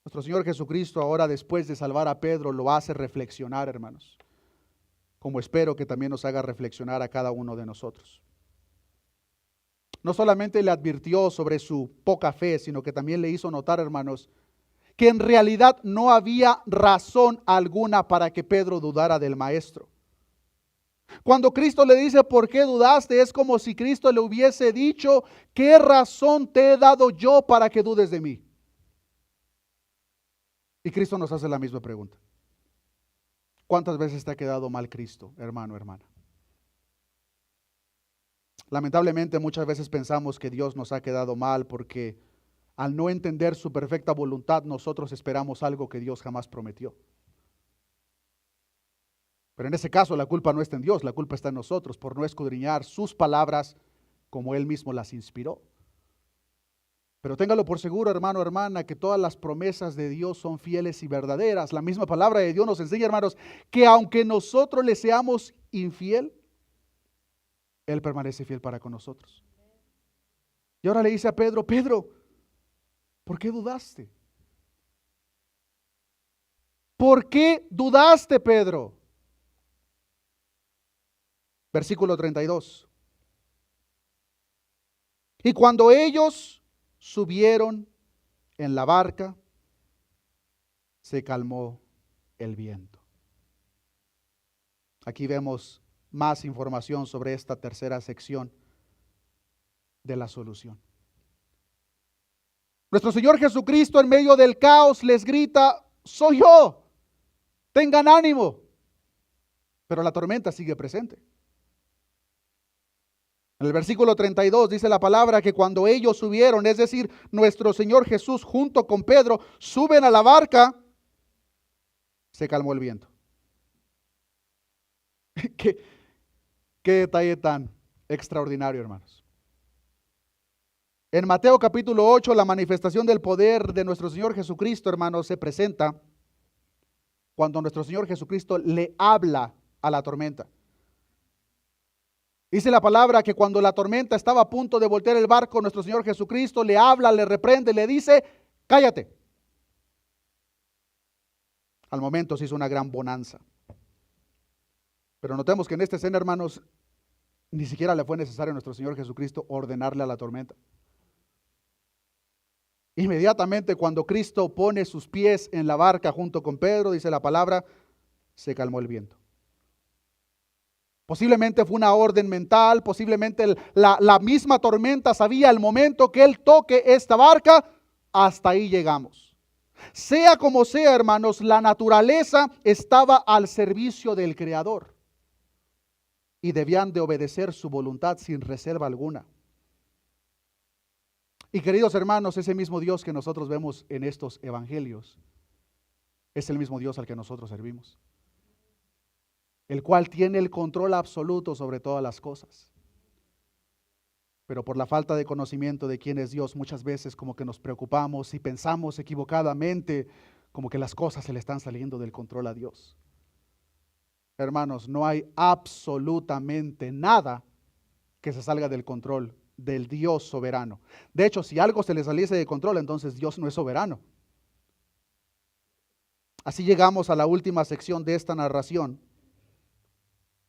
Nuestro Señor Jesucristo ahora, después de salvar a Pedro, lo hace reflexionar, hermanos, como espero que también nos haga reflexionar a cada uno de nosotros. No solamente le advirtió sobre su poca fe, sino que también le hizo notar, hermanos, que en realidad no había razón alguna para que Pedro dudara del Maestro. Cuando Cristo le dice, ¿por qué dudaste? Es como si Cristo le hubiese dicho, ¿qué razón te he dado yo para que dudes de mí? Y Cristo nos hace la misma pregunta. ¿Cuántas veces te ha quedado mal Cristo, hermano, hermana? Lamentablemente muchas veces pensamos que Dios nos ha quedado mal porque al no entender su perfecta voluntad nosotros esperamos algo que Dios jamás prometió. Pero en ese caso la culpa no está en Dios, la culpa está en nosotros por no escudriñar sus palabras como Él mismo las inspiró. Pero téngalo por seguro, hermano, hermana, que todas las promesas de Dios son fieles y verdaderas. La misma palabra de Dios nos enseña, hermanos, que aunque nosotros le seamos infiel, Él permanece fiel para con nosotros. Y ahora le dice a Pedro, Pedro, ¿por qué dudaste? ¿Por qué dudaste, Pedro? Versículo 32. Y cuando ellos subieron en la barca, se calmó el viento. Aquí vemos más información sobre esta tercera sección de la solución. Nuestro Señor Jesucristo en medio del caos les grita, soy yo, tengan ánimo. Pero la tormenta sigue presente. En el versículo 32 dice la palabra que cuando ellos subieron, es decir, nuestro Señor Jesús junto con Pedro, suben a la barca, se calmó el viento. ¿Qué detalle tan extraordinario, hermanos? En Mateo capítulo 8, la manifestación del poder de nuestro Señor Jesucristo, hermanos, se presenta cuando nuestro Señor Jesucristo le habla a la tormenta. Dice la palabra que cuando la tormenta estaba a punto de voltear el barco, nuestro Señor Jesucristo le habla, le reprende, le dice, cállate. Al momento se hizo una gran bonanza. Pero notemos que en esta escena, hermanos, ni siquiera le fue necesario a nuestro Señor Jesucristo ordenarle a la tormenta. Inmediatamente cuando Cristo pone sus pies en la barca junto con Pedro, dice la palabra, se calmó el viento. Posiblemente fue una orden mental, posiblemente la misma tormenta sabía el momento que Él toque esta barca, hasta ahí llegamos. Sea como sea, hermanos, la naturaleza estaba al servicio del Creador y debían de obedecer su voluntad sin reserva alguna. Y queridos hermanos, ese mismo Dios que nosotros vemos en estos evangelios es el mismo Dios al que nosotros servimos, el cual tiene el control absoluto sobre todas las cosas. Pero por la falta de conocimiento de quién es Dios, muchas veces como que nos preocupamos y pensamos equivocadamente como que las cosas se le están saliendo del control a Dios. Hermanos, no hay absolutamente nada que se salga del control del Dios soberano. De hecho, si algo se le saliese de control, entonces Dios no es soberano. Así llegamos a la última sección de esta narración,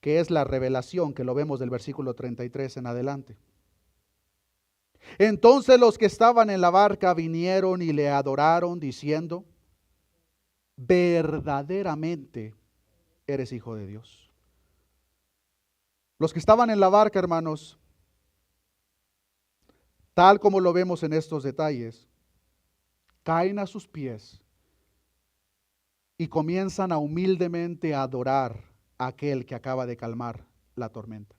que es la revelación, que lo vemos del versículo 33 en adelante. Entonces los que estaban en la barca vinieron y le adoraron diciendo: verdaderamente eres hijo de Dios. Los que estaban en la barca, hermanos, tal como lo vemos en estos detalles, caen a sus pies y comienzan a humildemente adorar a aquel que acaba de calmar la tormenta.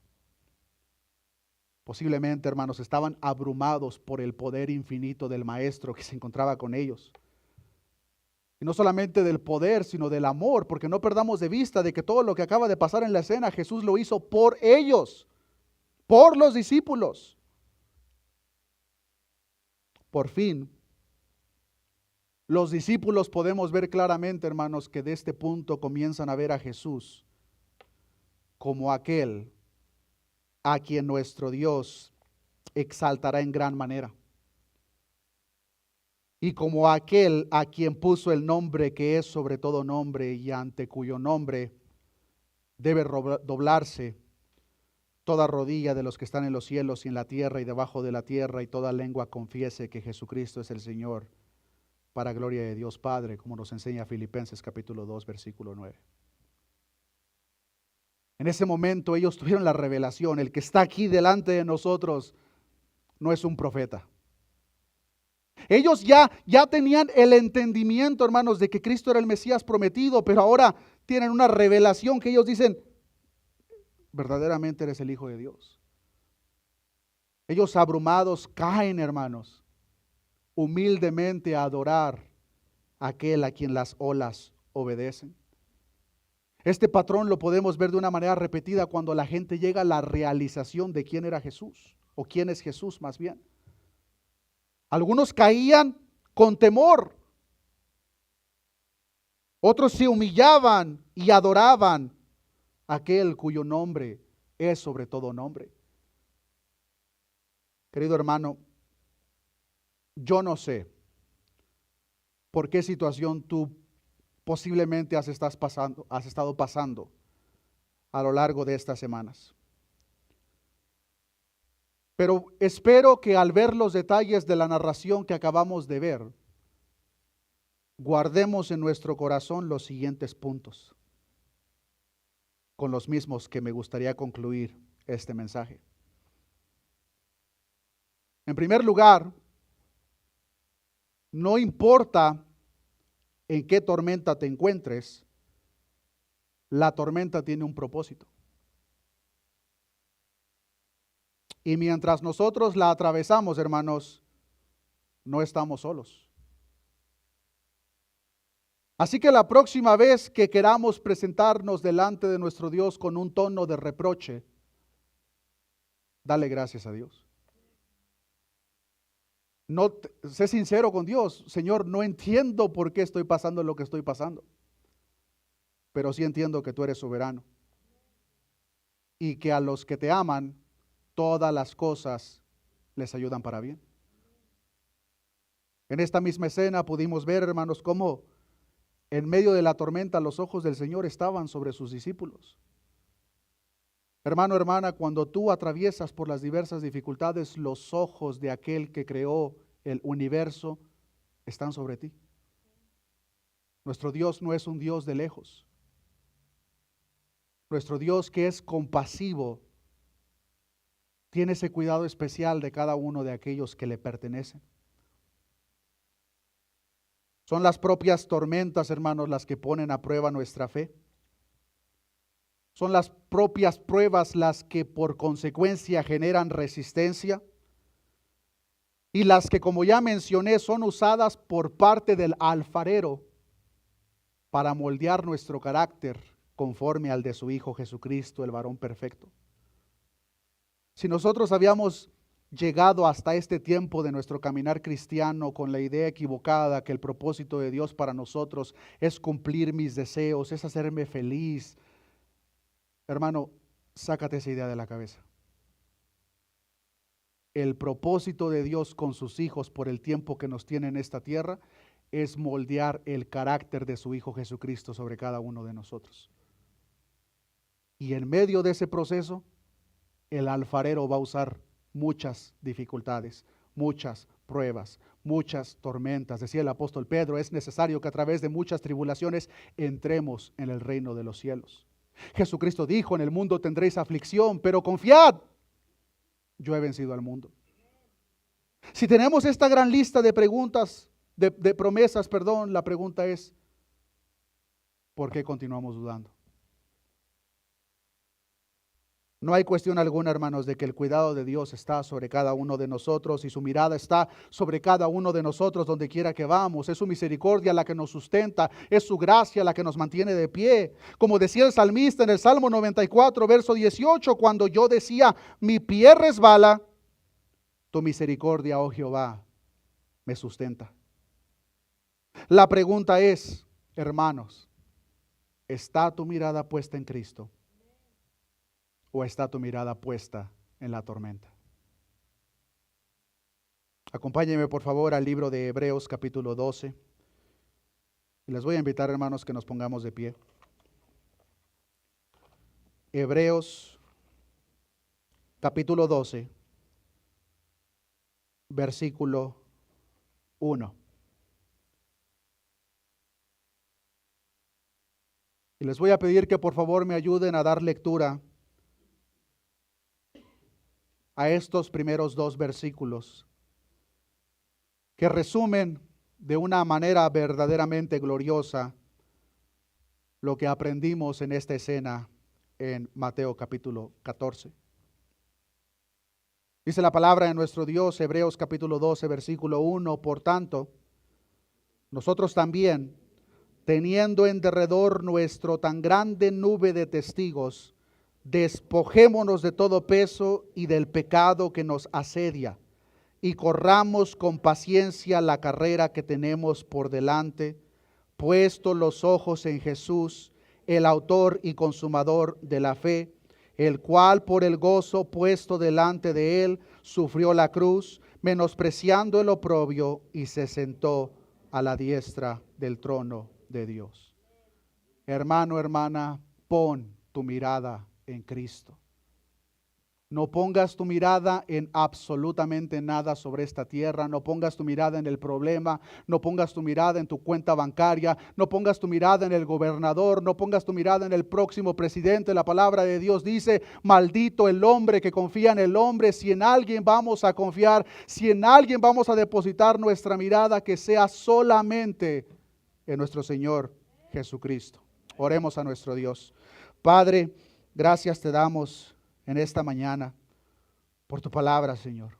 Posiblemente, hermanos, estaban abrumados por el poder infinito del Maestro que se encontraba con ellos. Y no solamente del poder, sino del amor, porque no perdamos de vista de que todo lo que acaba de pasar en la escena, Jesús lo hizo por ellos, por los discípulos. Por fin, los discípulos podemos ver claramente, hermanos, que de este punto comienzan a ver a Jesús como aquel a quien nuestro Dios exaltará en gran manera, y como aquel a quien puso el nombre que es sobre todo nombre, y ante cuyo nombre debe doblarse toda rodilla de los que están en los cielos y en la tierra y debajo de la tierra, y toda lengua confiese que Jesucristo es el Señor, para gloria de Dios Padre, como nos enseña Filipenses capítulo 2, versículo 9. En ese momento ellos tuvieron la revelación: el que está aquí delante de nosotros no es un profeta. Ellos ya tenían el entendimiento, hermanos, de que Cristo era el Mesías prometido, pero ahora tienen una revelación que ellos dicen: verdaderamente eres el Hijo de Dios. Ellos abrumados caen, hermanos, humildemente a adorar a aquel a quien las olas obedecen. Este patrón lo podemos ver de una manera repetida cuando la gente llega a la realización de quién era Jesús, o quién es Jesús más bien. Algunos caían con temor, otros se humillaban y adoraban a aquel cuyo nombre es sobre todo nombre. Querido hermano, yo no sé por qué situación tú posiblemente has estado pasando a lo largo de estas semanas. Pero espero que al ver los detalles de la narración que acabamos de ver, guardemos en nuestro corazón los siguientes puntos, con los mismos que me gustaría concluir este mensaje. En primer lugar, no importa en qué tormenta te encuentres, la tormenta tiene un propósito. Y mientras nosotros la atravesamos, hermanos, no estamos solos. Así que la próxima vez que queramos presentarnos delante de nuestro Dios con un tono de reproche, dale gracias a Dios. Sé sincero con Dios: Señor, no entiendo por qué estoy pasando lo que estoy pasando, pero sí entiendo que tú eres soberano y que a los que te aman, todas las cosas les ayudan para bien. En esta misma escena pudimos ver, hermanos, cómo en medio de la tormenta los ojos del Señor estaban sobre sus discípulos. Hermano, hermana, cuando tú atraviesas por las diversas dificultades, los ojos de aquel que creó el universo están sobre ti. Nuestro Dios no es un Dios de lejos. Nuestro Dios, que es compasivo, tiene ese cuidado especial de cada uno de aquellos que le pertenecen. Son las propias tormentas, hermanos, las que ponen a prueba nuestra fe. Son las propias pruebas las que por consecuencia generan resistencia, y las que, como ya mencioné, son usadas por parte del alfarero para moldear nuestro carácter conforme al de su Hijo Jesucristo, el varón perfecto. Si nosotros habíamos llegado hasta este tiempo de nuestro caminar cristiano con la idea equivocada que el propósito de Dios para nosotros es cumplir mis deseos, es hacerme feliz, hermano, sácate esa idea de la cabeza. El propósito de Dios con sus hijos por el tiempo que nos tiene en esta tierra es moldear el carácter de su Hijo Jesucristo sobre cada uno de nosotros. Y en medio de ese proceso, el alfarero va a usar muchas dificultades, muchas pruebas, muchas tormentas. Decía el apóstol Pedro, es necesario que a través de muchas tribulaciones entremos en el reino de los cielos. Jesucristo dijo, en el mundo tendréis aflicción, pero confiad, yo he vencido al mundo. Si tenemos esta gran lista de preguntas, de promesas, la pregunta es, ¿por qué continuamos dudando? No hay cuestión alguna, hermanos, de que el cuidado de Dios está sobre cada uno de nosotros y su mirada está sobre cada uno de nosotros donde quiera que vamos. Es su misericordia la que nos sustenta, es su gracia la que nos mantiene de pie. Como decía el salmista en el Salmo 94, verso 18, cuando yo decía, mi pie resbala, tu misericordia, oh Jehová, me sustenta. La pregunta es, hermanos, ¿está tu mirada puesta en Cristo? ¿O está tu mirada puesta en la tormenta? Acompáñenme por favor al libro de Hebreos capítulo 12. Y les voy a invitar, hermanos, que nos pongamos de pie. Hebreos capítulo 12, versículo 1. Y les voy a pedir que por favor me ayuden a dar lectura a estos primeros dos versículos que resumen de una manera verdaderamente gloriosa lo que aprendimos en esta escena en Mateo capítulo 14. Dice la palabra de nuestro Dios, Hebreos capítulo 12, versículo 1, por tanto, nosotros también, teniendo en derredor nuestro tan grande nube de testigos, despojémonos de todo peso y del pecado que nos asedia, y corramos con paciencia la carrera que tenemos por delante, puesto los ojos en Jesús, el autor y consumador de la fe, el cual por el gozo puesto delante de él sufrió la cruz, menospreciando el oprobio, y se sentó a la diestra del trono de Dios. Hermano, hermana, pon tu mirada en Cristo. No pongas tu mirada en absolutamente nada sobre esta tierra. No pongas tu mirada en el problema. No pongas tu mirada en tu cuenta bancaria. No pongas tu mirada en el gobernador. No pongas tu mirada en el próximo presidente. La palabra de Dios dice, maldito el hombre que confía en el hombre. Si en alguien vamos a confiar, si en alguien vamos a depositar nuestra mirada, que sea solamente en nuestro Señor Jesucristo. Oremos a nuestro Dios. Padre, gracias te damos en esta mañana por tu palabra, Señor.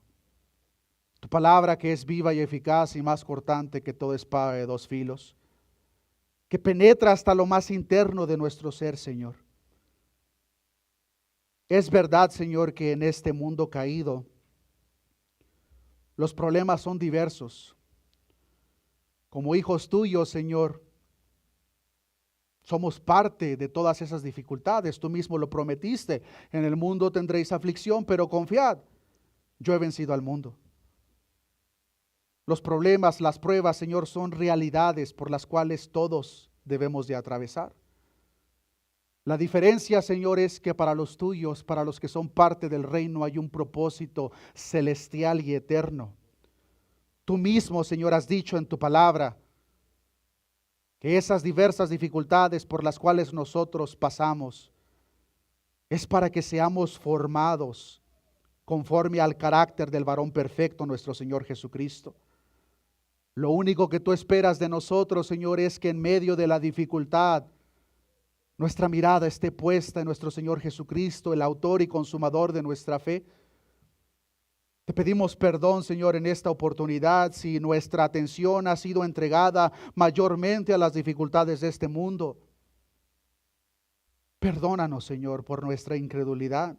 Tu palabra que es viva y eficaz y más cortante que toda espada de dos filos, que penetra hasta lo más interno de nuestro ser, Señor. Es verdad, Señor, que en este mundo caído los problemas son diversos. Como hijos tuyos, Señor, somos parte de todas esas dificultades. Tú mismo lo prometiste. En el mundo tendréis aflicción, pero confiad, yo he vencido al mundo. Los problemas, las pruebas, Señor, son realidades por las cuales todos debemos de atravesar. La diferencia, Señor, es que para los tuyos, para los que son parte del reino, hay un propósito celestial y eterno. Tú mismo, Señor, has dicho en tu palabra que esas diversas dificultades por las cuales nosotros pasamos es para que seamos formados conforme al carácter del varón perfecto, nuestro Señor Jesucristo. Lo único que tú esperas de nosotros, Señor, es que en medio de la dificultad nuestra mirada esté puesta en nuestro Señor Jesucristo, el autor y consumador de nuestra fe. Te pedimos perdón, Señor, en esta oportunidad si nuestra atención ha sido entregada mayormente a las dificultades de este mundo. Perdónanos, Señor, por nuestra incredulidad.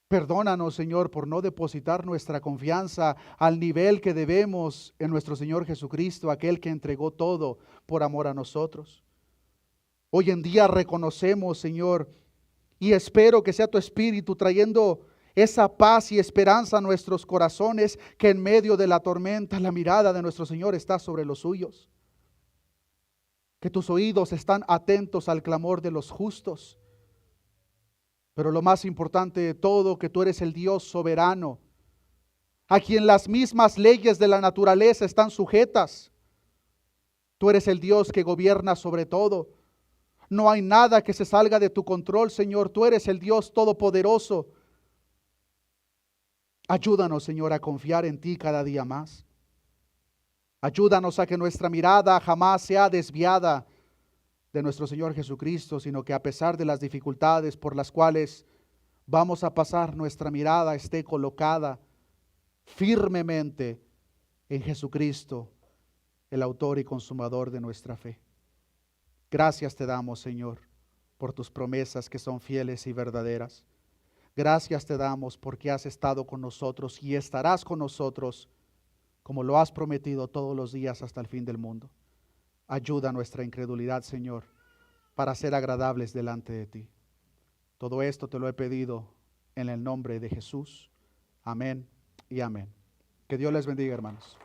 Perdónanos, Señor, por no depositar nuestra confianza al nivel que debemos en nuestro Señor Jesucristo, aquel que entregó todo por amor a nosotros. Hoy en día reconocemos, Señor, y espero que sea tu Espíritu trayendo esa paz y esperanza a nuestros corazones, que en medio de la tormenta la mirada de nuestro Señor está sobre los suyos. Que tus oídos están atentos al clamor de los justos. Pero lo más importante de todo, que tú eres el Dios soberano, a quien las mismas leyes de la naturaleza están sujetas. Tú eres el Dios que gobierna sobre todo. No hay nada que se salga de tu control, Señor. Tú eres el Dios todopoderoso. Ayúdanos, Señor, a confiar en ti cada día más. Ayúdanos a que nuestra mirada jamás sea desviada de nuestro Señor Jesucristo, sino que a pesar de las dificultades por las cuales vamos a pasar, nuestra mirada esté colocada firmemente en Jesucristo, el autor y consumador de nuestra fe. Gracias te damos, Señor, por tus promesas que son fieles y verdaderas. Gracias te damos porque has estado con nosotros y estarás con nosotros como lo has prometido todos los días hasta el fin del mundo. Ayuda nuestra incredulidad, Señor, para ser agradables delante de ti. Todo esto te lo he pedido en el nombre de Jesús. Amén y amén. Que Dios les bendiga, hermanos.